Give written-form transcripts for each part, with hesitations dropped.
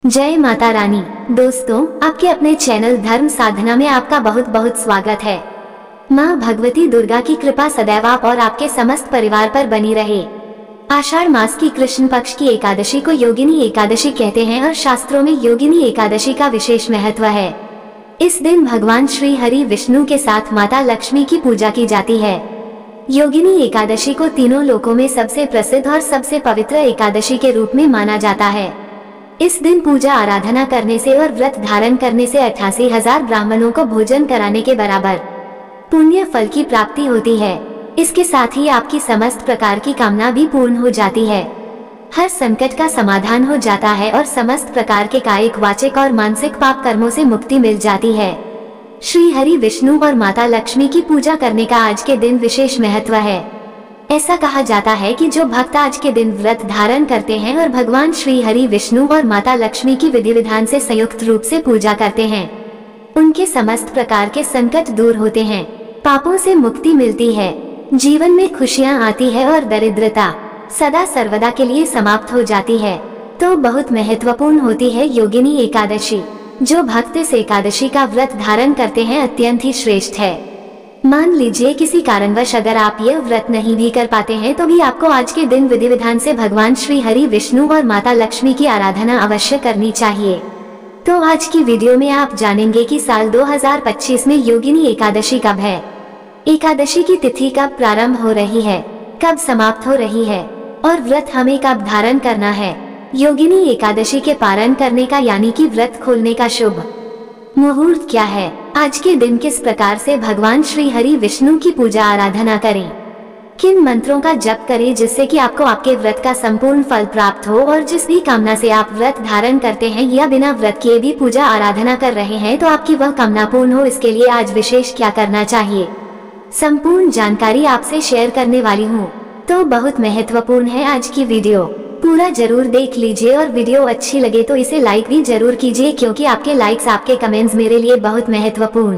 जय माता रानी। दोस्तों, आपके अपने चैनल धर्म साधना में आपका बहुत बहुत स्वागत है। माँ भगवती दुर्गा की कृपा सदैव आप और आपके समस्त परिवार पर बनी रहे। आषाढ़ मास की कृष्ण पक्ष की एकादशी को योगिनी एकादशी कहते हैं और शास्त्रों में योगिनी एकादशी का विशेष महत्व है। इस दिन भगवान श्री हरि विष्णु के साथ माता लक्ष्मी की पूजा की जाती है। योगिनी एकादशी को तीनों लोकों में सबसे प्रसिद्ध और सबसे पवित्र एकादशी के रूप में माना जाता है। इस दिन पूजा आराधना करने से और व्रत धारण करने से 88,000 ब्राह्मणों को भोजन कराने के बराबर पुण्य फल की प्राप्ति होती है। इसके साथ ही आपकी समस्त प्रकार की कामना भी पूर्ण हो जाती है। हर संकट का समाधान हो जाता है और समस्त प्रकार के कायिक, वाचिक और मानसिक पाप कर्मों से मुक्ति मिल जाती है। श्री हरि विष्णु और माता लक्ष्मी की पूजा करने का आज के दिन विशेष महत्व है। ऐसा कहा जाता है कि जो भक्त आज के दिन व्रत धारण करते हैं और भगवान श्री हरि विष्णु और माता लक्ष्मी की विधि विधान से संयुक्त रूप से पूजा करते हैं, उनके समस्त प्रकार के संकट दूर होते हैं, पापों से मुक्ति मिलती है, जीवन में खुशियां आती है और दरिद्रता सदा सर्वदा के लिए समाप्त हो जाती है। तो बहुत महत्वपूर्ण होती है योगिनी एकादशी। जो भक्त इस एकादशी का व्रत धारण करते हैं अत्यंत ही श्रेष्ठ है। मान लीजिए किसी कारणवश अगर आप यह व्रत नहीं भी कर पाते हैं तो भी आपको आज के दिन विधि विधान से भगवान श्री हरि विष्णु और माता लक्ष्मी की आराधना अवश्य करनी चाहिए। तो आज की वीडियो में आप जानेंगे कि साल 2025 में योगिनी एकादशी कब है, एकादशी की तिथि कब प्रारंभ हो रही है, कब समाप्त हो रही है और व्रत हमें कब धारण करना है। योगिनी एकादशी के पारण करने का यानी कि व्रत खोलने का शुभ मुहूर्त क्या है, आज के दिन किस प्रकार से भगवान श्री हरि विष्णु की पूजा आराधना करें, किन मंत्रों का जप करें जिससे कि आपको आपके व्रत का संपूर्ण फल प्राप्त हो और जिस भी कामना से आप व्रत धारण करते हैं या बिना व्रत किए भी पूजा आराधना कर रहे हैं तो आपकी वह कामना पूर्ण हो, इसके लिए आज विशेष क्या करना चाहिए, संपूर्ण जानकारी आपसे शेयर करने वाली हूँ। तो बहुत महत्वपूर्ण है आज की वीडियो, पूरा जरूर देख लीजिए और वीडियो अच्छी लगे तो इसे लाइक भी जरूर कीजिए, क्योंकि आपके लाइक्स, आपके कमेंट्स मेरे लिए बहुत महत्वपूर्ण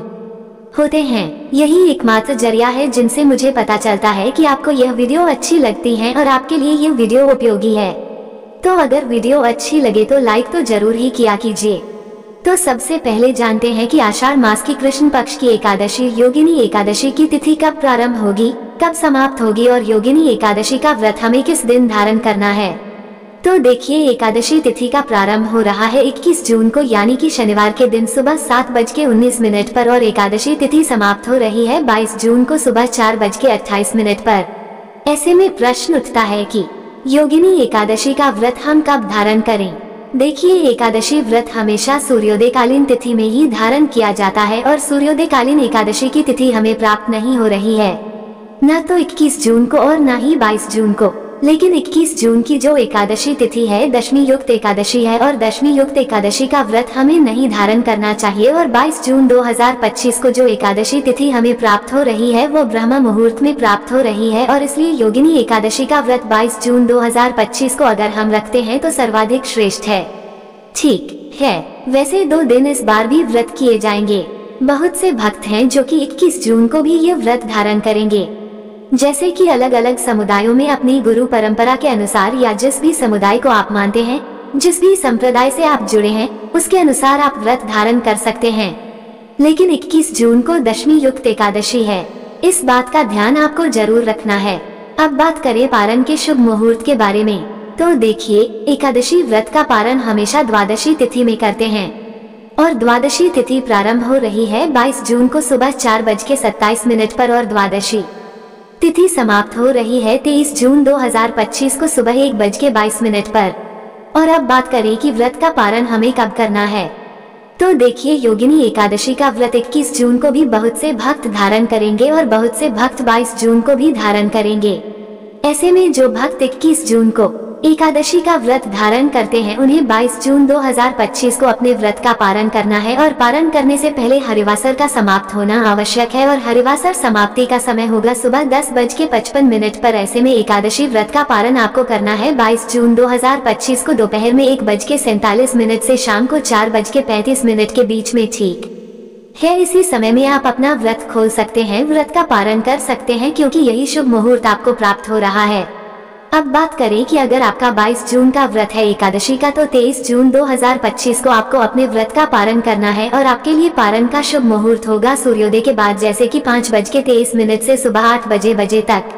होते हैं। यही एकमात्र जरिया है जिनसे मुझे पता चलता है कि आपको यह वीडियो अच्छी लगती है और आपके लिए यह वीडियो उपयोगी है। तो अगर वीडियो अच्छी लगे तो लाइक तो जरूर ही किया कीजिए। तो सबसे पहले जानते हैं कि आषाढ़ मास की कृष्ण पक्ष की एकादशी योगिनी एकादशी की तिथि कब प्रारंभ होगी, कब समाप्त होगी और योगिनी एकादशी का व्रत हमें किस दिन धारण करना है। तो देखिए, एकादशी तिथि का प्रारंभ हो रहा है 21 जून को यानी कि शनिवार के दिन सुबह 7:19 पर और एकादशी तिथि समाप्त हो रही है 22 जून को सुबह 4:28 पर। ऐसे में प्रश्न उठता है कि योगिनी एकादशी का व्रत हम कब धारण करें। देखिए, एकादशी व्रत हमेशा सूर्योदयकालीन तिथि में ही धारण किया जाता है और सूर्योदयकालीन एकादशी की तिथि हमें प्राप्त नहीं हो रही है, न तो 21 जून को और न ही 22 जून को। लेकिन 21 जून की जो एकादशी तिथि है दशमी युक्त एकादशी है और दशमी युक्त एकादशी का व्रत हमें नहीं धारण करना चाहिए। और 22 जून 2025 को जो एकादशी तिथि हमें प्राप्त हो रही है वो ब्रह्म मुहूर्त में प्राप्त हो रही है और इसलिए योगिनी एकादशी का व्रत 22 जून 2025 को अगर हम रखते हैं तो सर्वाधिक श्रेष्ठ है। ठीक है, वैसे 2 दिन इस बार भी व्रत किए जाएंगे। बहुत से भक्त हैं जो कि 21 जून को भी ये व्रत धारण करेंगे। जैसे कि अलग अलग समुदायों में अपनी गुरु परंपरा के अनुसार या जिस भी समुदाय को आप मानते हैं, जिस भी संप्रदाय से आप जुड़े हैं, उसके अनुसार आप व्रत धारण कर सकते हैं। लेकिन 21 जून को दशमी युक्त एकादशी है, इस बात का ध्यान आपको जरूर रखना है। अब बात करें पारण के शुभ मुहूर्त के बारे में। तो देखिए, एकादशी व्रत का पारण हमेशा द्वादशी तिथि में करते हैं और द्वादशी तिथि प्रारंभ हो रही है 22 जून को सुबह 4:27 पर और द्वादशी तिथि समाप्त हो रही है 23 जून 2025 को सुबह 1:22 पर। और अब बात करें कि व्रत का पारण हमें कब करना है। तो देखिए, योगिनी एकादशी का व्रत 21 जून को भी बहुत से भक्त धारण करेंगे और बहुत से भक्त 22 जून को भी धारण करेंगे। ऐसे में जो भक्त 21 जून को एकादशी का व्रत धारण करते हैं उन्हें 22 जून 2025 को अपने व्रत का पारण करना है और पारण करने से पहले हरिवासर का समाप्त होना आवश्यक है और हरिवासर समाप्ति का समय होगा सुबह 10:55 पर। ऐसे में एकादशी व्रत का पारण आपको करना है 22 जून 2025 को दोपहर में 1:47 से शाम को 4:35 के बीच में। ठीक है, इसी समय में आप अपना व्रत खोल सकते हैं, व्रत का पारण कर सकते हैं, क्योंकि यही शुभ मुहूर्त आपको प्राप्त हो रहा है। अब बात करें कि अगर आपका 22 जून का व्रत है एकादशी का, तो 23 जून 2025 को आपको अपने व्रत का पारण करना है और आपके लिए पारण का शुभ मुहूर्त होगा सूर्योदय के बाद, जैसे कि 5:23 से सुबह 8 बजे तक।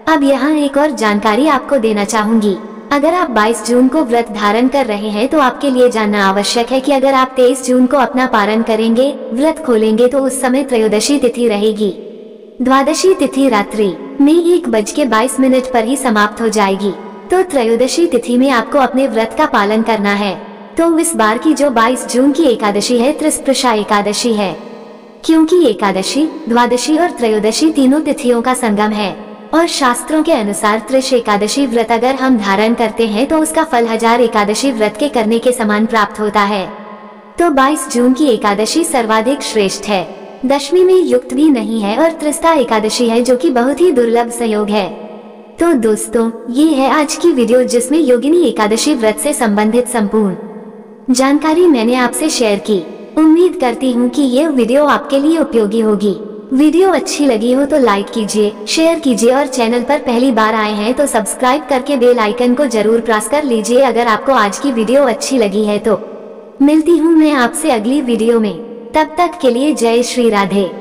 अब यहाँ एक और जानकारी आपको देना चाहूंगी। अगर आप 22 जून को व्रत धारण कर रहे हैं तो आपके लिए जानना आवश्यक है कि अगर आप 23 जून को अपना पारण करेंगे, व्रत खोलेंगे, तो उस समय त्रयोदशी तिथि रहेगी। द्वादशी तिथि रात्रि में 1:22 पर ही समाप्त हो जाएगी। तो त्रयोदशी तिथि में आपको अपने व्रत का पालन करना है। तो इस बार की जो 22 जून की एकादशी है त्रिस्पर्शा एकादशी है, क्योंकि एकादशी, द्वादशी और त्रयोदशी तीनों तिथियों का संगम है। और शास्त्रों के अनुसार त्रिश एकादशी व्रत अगर हम धारण करते हैं तो उसका फल 1000 एकादशी व्रत के करने के समान प्राप्त होता है। तो 22 जून की एकादशी सर्वाधिक श्रेष्ठ है, दशमी में युक्त भी नहीं है, और त्रिस्ता एकादशी है जो कि बहुत ही दुर्लभ संयोग है। तो दोस्तों, ये है आज की वीडियो जिसमें योगिनी एकादशी व्रत से संबंधित संपूर्ण जानकारी मैंने आपसे शेयर की। उम्मीद करती हूँ कि ये वीडियो आपके लिए उपयोगी होगी। वीडियो अच्छी लगी हो तो लाइक कीजिए, शेयर कीजिए, और चैनल पर पहली बार आए हैं तो सब्सक्राइब करके बेल आइकन को जरूर प्रेस कर लीजिए। अगर आपको आज की वीडियो अच्छी लगी है तो मिलती हूँ मैं आपसे अगली वीडियो में। तब तक के लिए जय श्री राधे।